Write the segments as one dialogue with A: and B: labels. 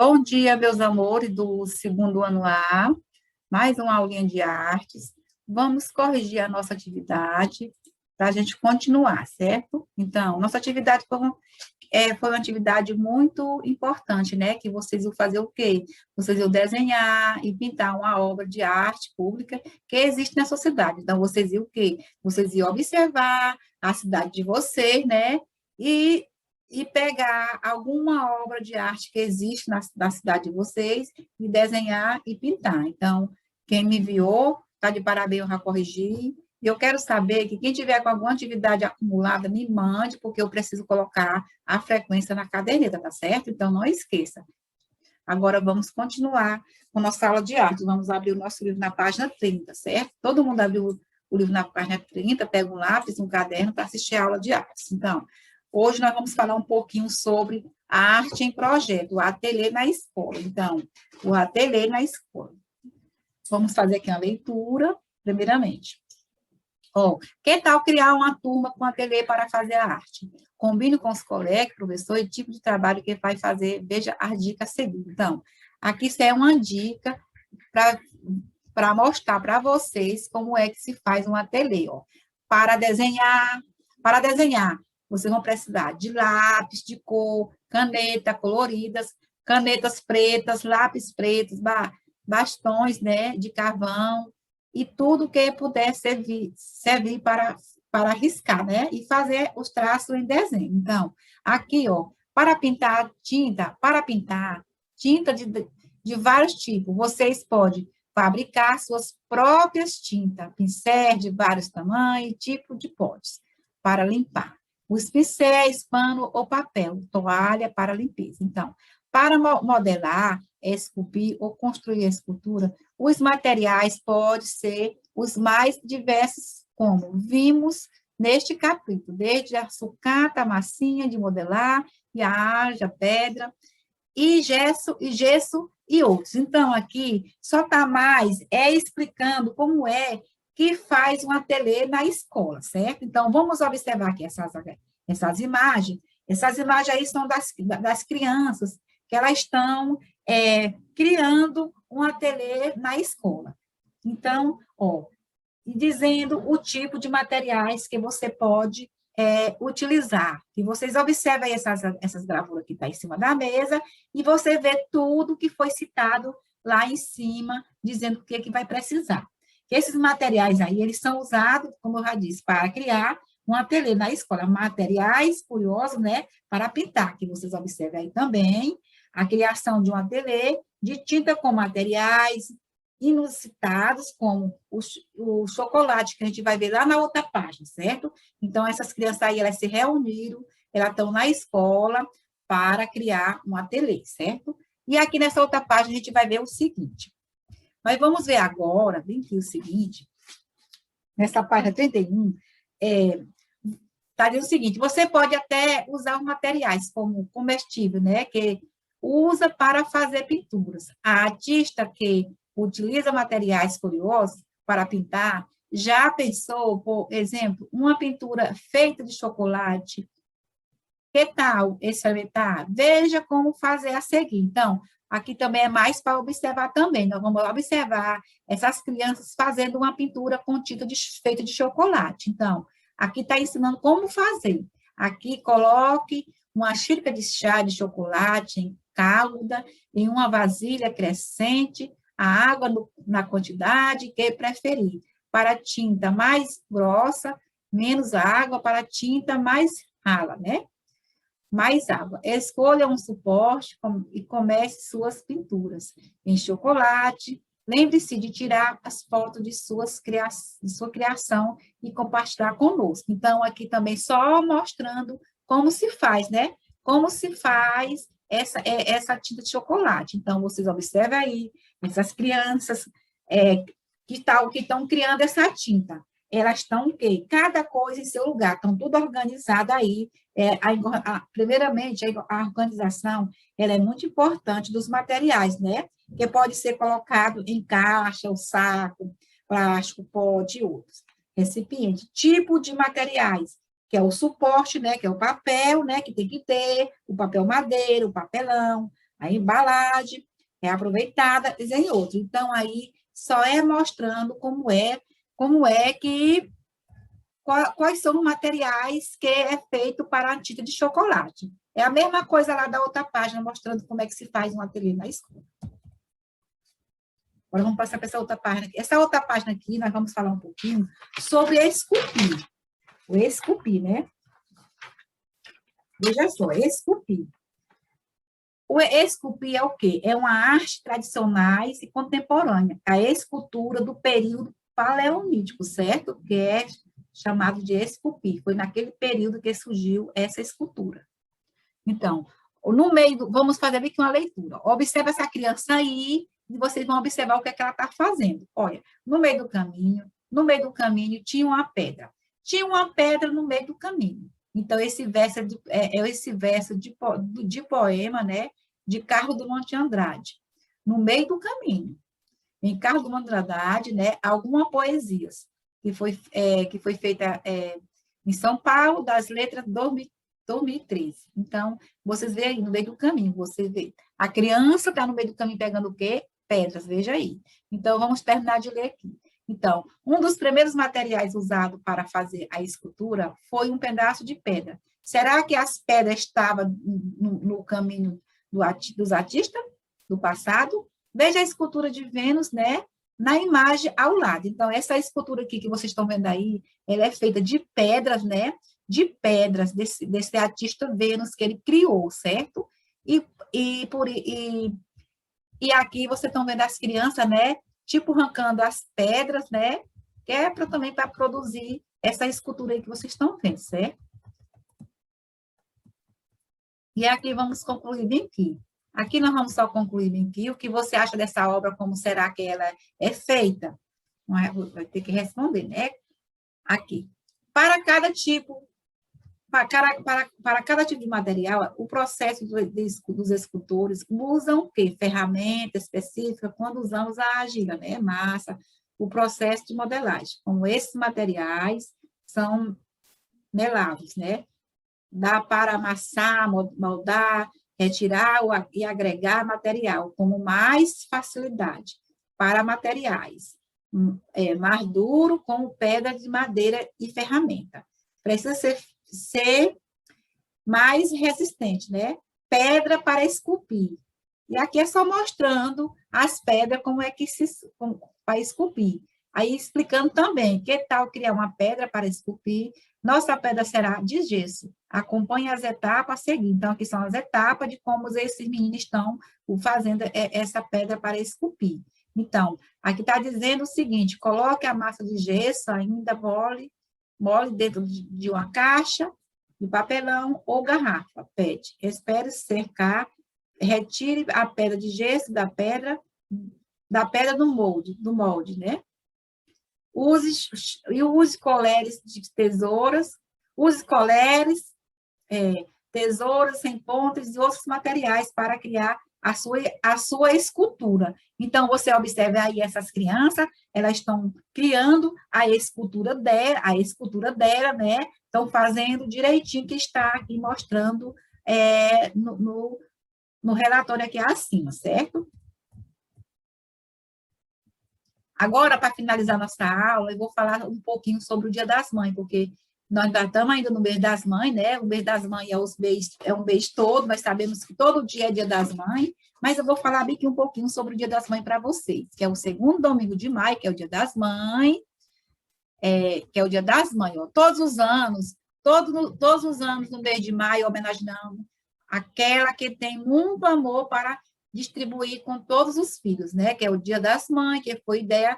A: Bom dia, meus amores do segundo ano A, mais uma aulinha de artes. Vamos corrigir a nossa atividade para a gente continuar, certo? Então, nossa atividade foi uma atividade muito importante, né? Que vocês iam fazer o quê? Vocês iam desenhar e pintar uma obra de arte pública que existe na sociedade. Então, vocês iam o quê? Vocês iam observar a cidade de vocês, né? E pegar alguma obra de arte que existe na cidade de vocês e desenhar e pintar. Então, quem me enviou, está de parabéns, eu já corrigi. E eu quero saber que quem tiver com alguma atividade acumulada, me mande, porque eu preciso colocar a frequência na caderneta, tá certo? Então, não esqueça. Agora, vamos continuar com a nossa aula de arte. Vamos abrir o nosso livro na página 30, certo? Todo mundo abriu o livro na página 30, pega um lápis, um caderno para assistir a aula de artes. Então, hoje nós vamos falar um pouquinho sobre a arte em projeto, o ateliê na escola. Então, o ateliê na escola. Vamos fazer aqui uma leitura, primeiramente. Que tal criar uma turma com ateliê para fazer a arte? Combine com os colegas, professor, e tipo de trabalho que vai fazer, veja as dicas a seguir. Então, aqui isso é uma dica para mostrar para vocês como é que se faz um ateliê. Para desenhar, vocês vão precisar de lápis de cor, caneta coloridas, canetas pretas, lápis pretos, bastões, né, de carvão, e tudo que puder servir para riscar, né, e fazer os traços em desenho. Então, aqui, para pintar tinta de vários tipos, vocês podem fabricar suas próprias tintas, pincéis de vários tamanhos, tipo de potes, para limpar. Os pincéis, pano ou papel, toalha para limpeza. Então, para modelar, esculpir ou construir a escultura, os materiais podem ser os mais diversos, como vimos neste capítulo, desde a sucata, a massinha de modelar, e a arja, a pedra, e gesso e outros. Então, aqui, só está mais explicando como é que faz um ateliê na escola, certo? Então, vamos observar aqui essas imagens. Essas imagens aí são das crianças, que elas estão criando um ateliê na escola. Então, dizendo o tipo de materiais que você pode utilizar. E vocês observem essas gravuras que estão em cima da mesa e você vê tudo que foi citado lá em cima, dizendo o que vai precisar. Que esses materiais aí, eles são usados, como eu já disse, para criar um ateliê na escola. Materiais curiosos, né, para pintar, que vocês observem aí também, a criação de um ateliê de tinta com materiais inusitados, como o chocolate, que a gente vai ver lá na outra página, certo? Então, essas crianças aí, elas se reuniram, elas estão na escola para criar um ateliê, certo? E aqui nessa outra página, a gente vai ver o seguinte. Mas vamos ver agora, bem aqui o seguinte, nessa página 31, está dizendo o seguinte, você pode até usar os materiais como comestível, né, que usa para fazer pinturas. A artista que utiliza materiais curiosos para pintar, já pensou, por exemplo, uma pintura feita de chocolate? Que tal experimentar? Veja como fazer a seguir. Então, aqui também é mais para observar também. Nós vamos observar essas crianças fazendo uma pintura com tinta feita de chocolate. Então, aqui está ensinando como fazer. Aqui, coloque uma xícara de chá de chocolate em calda, em uma vasilha crescente, a água na quantidade que preferir. Para tinta mais grossa, menos água, para tinta mais rala, né? Mais água. Escolha um suporte e comece suas pinturas em chocolate. Lembre-se de tirar as fotos de sua criação e compartilhar conosco. Então, aqui também só mostrando como se faz, né? Como se faz essa tinta de chocolate. Então, vocês observem aí, essas crianças que estão criando essa tinta. Elas estão o quê? Cada coisa em seu lugar, estão tudo organizado aí. Primeiramente, a organização ela é muito importante dos materiais, né? Que pode ser colocado em caixa, ou saco, plástico, pote e outros. Recipiente, tipo de materiais, que é o suporte, né? Que é o papel, né? Que tem que ter, o papel madeira, o papelão, A embalagem é aproveitada, em outro. Então, aí só é mostrando quais são os materiais que é feito para a tinta de chocolate. É a mesma coisa lá da outra página, mostrando como é que se faz um ateliê na escola. Agora vamos passar para essa outra página aqui. Essa outra página aqui, nós vamos falar um pouquinho sobre esculpir. O esculpir, né? Veja só, esculpir. O esculpir é o quê? É uma arte tradicional e contemporânea. A escultura do período paleolítico, certo? Que é chamado de esculpir. Foi naquele período que surgiu essa escultura. Então, no meio vamos fazer aqui uma leitura. Observe essa criança aí e vocês vão observar o que é que ela está fazendo. Olha, no meio do caminho tinha uma pedra. Tinha uma pedra no meio do caminho. Então, esse verso esse verso de poema, né? De Carlos Drummond de Andrade. No meio do caminho. Em Carlos Drummond de Andrade, né? Algumas poesias que foi feita em São Paulo, das letras 2013. Então, vocês veem aí no meio do caminho, você vê. A criança está no meio do caminho pegando o quê? Pedras, veja aí. Então, vamos terminar de ler aqui. Então, um dos primeiros materiais usados para fazer a escultura foi um pedaço de pedra. Será que as pedras estavam no caminho dos artistas do passado? Veja a escultura de Vênus, né? Na imagem ao lado. Então, essa escultura aqui que vocês estão vendo aí, ela é feita de pedras, né? De pedras desse artista Vênus que ele criou, certo? E aqui vocês estão vendo as crianças, né? Tipo, arrancando as pedras, né? Que é também para produzir essa escultura aí que vocês estão vendo, certo? E aqui vamos concluir bem aqui. Aqui nós vamos só concluir bem aqui. O que você acha dessa obra, como será que ela é feita? Não é? Vai ter que responder, né? Aqui. Para cada tipo de material, o processo dos escultores usam o quê? Ferramenta específica, quando usamos a argila, né? Massa, o processo de modelagem. Como esses materiais são melados, né? Dá para amassar, moldar, retirar e agregar material, com mais facilidade para materiais. Mais duro, como pedra de madeira e ferramenta. Precisa ser mais resistente, né? Pedra para esculpir. E aqui é só mostrando as pedras, como é que para esculpir. Aí explicando também, que tal criar uma pedra para esculpir? Nossa pedra será de gesso. Acompanhe as etapas a seguir. Então, aqui são as etapas de como esses meninos estão fazendo essa pedra para esculpir. Então, aqui está dizendo o seguinte, coloque a massa de gesso, ainda mole dentro de uma caixa de papelão ou garrafa PET. Espere secar, retire a pedra de gesso da pedra do molde, né? Use coleres de tesouras, tesouras sem pontas e outros materiais para criar a sua escultura. Então, você observa aí essas crianças, elas estão criando a escultura dela, né? Estão fazendo direitinho que está aqui mostrando no relatório aqui acima, certo? Agora, para finalizar nossa aula, eu vou falar um pouquinho sobre o Dia das Mães, porque nós ainda estamos ainda no mês das mães, né? O mês das mães é um mês todo, nós sabemos que todo dia é Dia das Mães, mas eu vou falar aqui um pouquinho sobre o Dia das Mães para vocês, que é o segundo domingo de maio, que é o Dia das Mães, que é o Dia das Mães, ó. Todos os anos no mês de maio, homenageando aquela que tem muito amor para distribuir com todos os filhos, né? Que é o Dia das Mães, que foi ideia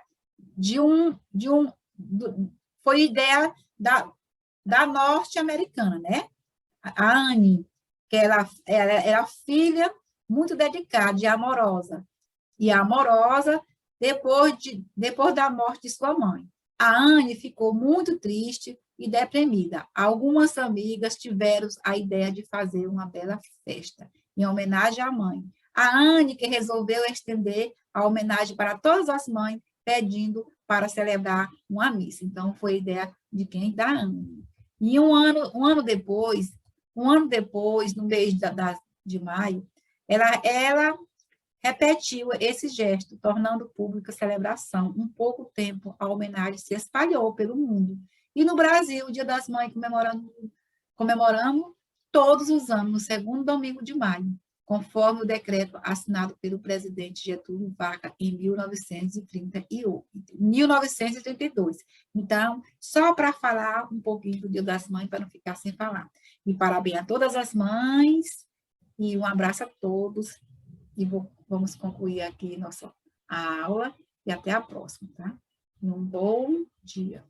A: foi ideia da norte-americana, né? A Anne, que ela era filha muito dedicada e amorosa. E amorosa depois da morte de sua mãe. A Anne ficou muito triste e deprimida. Algumas amigas tiveram a ideia de fazer uma bela festa em homenagem à mãe. A Anne que resolveu estender a homenagem para todas as mães, pedindo para celebrar uma missa. Então, foi a ideia de quem? Da Anne. E um ano depois, no mês de maio, Ela repetiu esse gesto, tornando pública a celebração. Em pouco tempo, a homenagem se espalhou pelo mundo. E no Brasil, o Dia das Mães comemoramos todos os anos, no segundo domingo de maio, conforme o decreto assinado pelo presidente Getúlio Vargas em 1932. Então, só para falar um pouquinho do Dia das Mães, para não ficar sem falar. E parabéns a todas as mães, e um abraço a todos, e vamos concluir aqui nossa aula, e até a próxima, tá? E um bom dia.